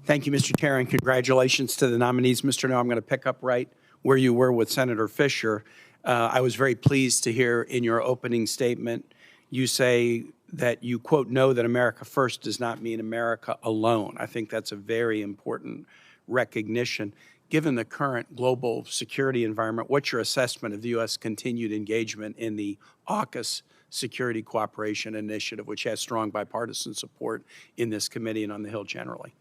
Thank you, Mr. Chair, and congratulations to the nominees. Mr. No, I'm going to pick up right where you were with Senator Fisher. I was very pleased to hear in your opening statement you say that you, quote, know that America first does not mean America alone. I think that's a very important recognition. Given the current global security environment, what's your assessment of the U.S. continued engagement in the AUKUS Security Cooperation Initiative, which has strong bipartisan support in this committee and on the Hill generally?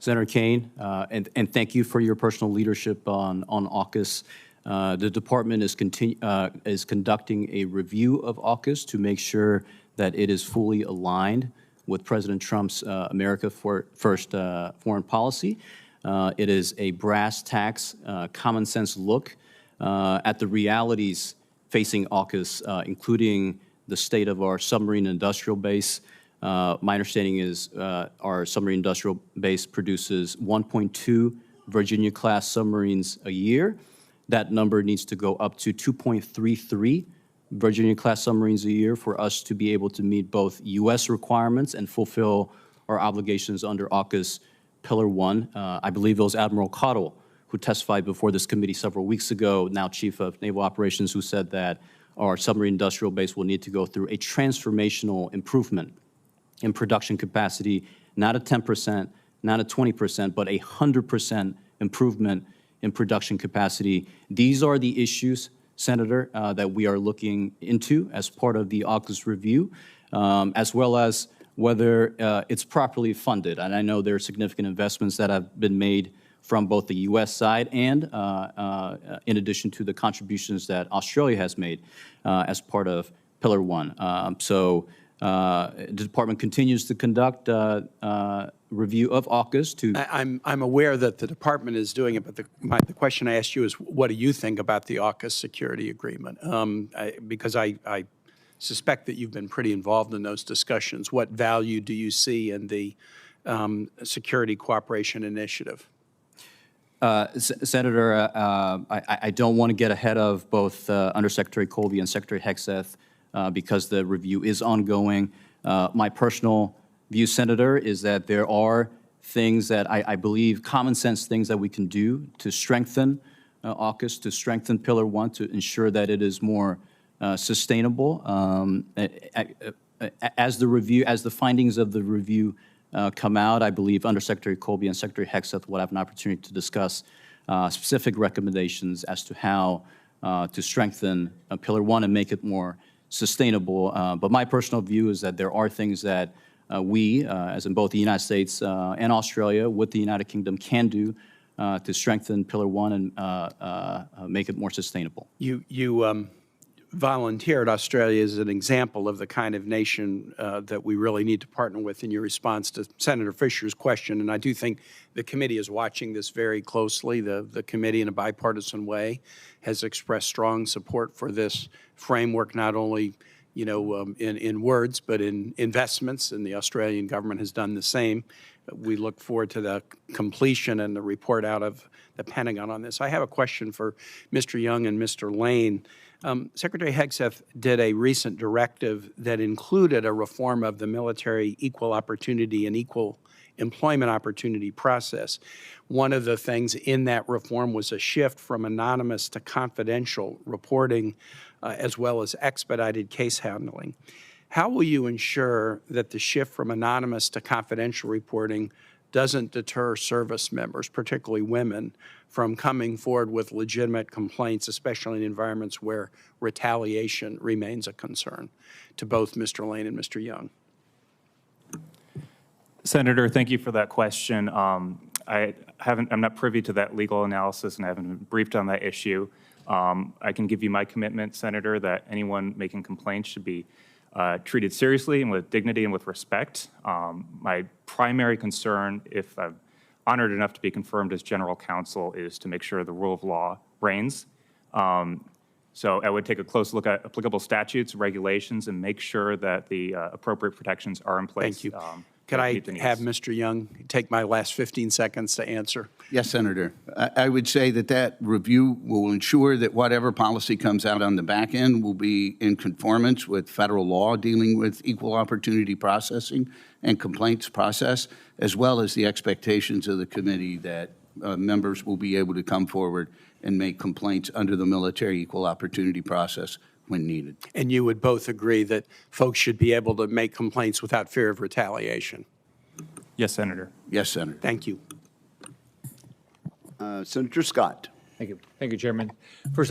Senator Kaine, and thank you for your personal leadership on AUKUS. The department is conducting a review of AUKUS to make sure that it is fully aligned with President Trump's America First foreign policy. It is a brass tacks, common sense look at the realities facing AUKUS, including the state of our submarine industrial base. My understanding is our submarine industrial base produces 1.2 Virginia-class submarines a year. That number needs to go up to 2.33 Virginia-class submarines a year for us to be able to meet both U.S. requirements and fulfill our obligations under AUKUS Pillar 1. I believe it was Admiral Cottle who testified before this committee several weeks ago, now Chief of Naval Operations, who said that our submarine industrial base will need to go through a transformational improvement in production capacity, not a 10%, not a 20%, but 100% improvement in production capacity. These are the issues, Senator, that we are looking into as part of the AUKUS review, as well as whether it's properly funded. And I know there are significant investments that have been made from both the U.S. side and in addition to the contributions that Australia has made as part of Pillar 1. The department continues to conduct review of AUKUS to... I'm aware that the department is doing it, but the question I asked you is, what do you think about the AUKUS security agreement? Because I suspect that you've been pretty involved in those discussions. What value do you see in the Security Cooperation Initiative? Senator, I don't want to get ahead of both Undersecretary Colby and Secretary Hegseth because the review is ongoing. My personal view, Senator, is that there are things that I believe, common sense things that we can do to strengthen AUKUS, to strengthen Pillar 1, to ensure that it is more sustainable. As the findings of the review come out, I believe Undersecretary Colby and Secretary Hegseth will have an opportunity to discuss specific recommendations as to how to strengthen Pillar 1 and make it more sustainable. But my personal view is that there are things that we, as in both the United States and Australia, with the United Kingdom, can do to strengthen Pillar 1 and make it more sustainable. You volunteered Australia as an example of the kind of nation that we really need to partner with in your response to Senator Fisher's question. And I do think the committee is watching this very closely. The committee, in a bipartisan way, has expressed strong support for this framework, not only in words, but in investments, and the Australian government has done the same. We look forward to the completion and the report out of the Pentagon on this. I have a question for Mr. Young and Mr. Lane. Secretary Hegseth did a recent directive that included a reform of the military equal opportunity and equal employment opportunity process. One of the things in that reform was a shift from anonymous to confidential reporting, as well as expedited case handling. How will you ensure that the shift from anonymous to confidential reporting doesn't deter service members, particularly women, from coming forward with legitimate complaints, especially in environments where retaliation remains a concern? To both Mr. Lane and Mr. Young. Senator, thank you for that question. I'm not privy to that legal analysis, and I haven't been briefed on that issue. I can give you my commitment, Senator, that anyone making complaints should be treated seriously and with dignity and with respect. My primary concern, if I'm honored enough to be confirmed as general counsel, is to make sure the rule of law reigns. So I would take a close look at applicable statutes, regulations, and make sure that the appropriate protections are in place. Thank you. Could I meet the needs. have Mr. Young take my last 15 seconds to answer? Yes, Senator. I would say that that review will ensure that whatever policy comes out on the back end will be in conformance with federal law dealing with equal opportunity processing and complaints process, as well as the expectations of the committee that members will be able to come forward and make complaints under the military equal opportunity process when needed. And you would both agree that folks should be able to make complaints without fear of retaliation? Yes, Senator. Yes, Senator. Thank you. Senator Scott. Thank you, Chairman. First,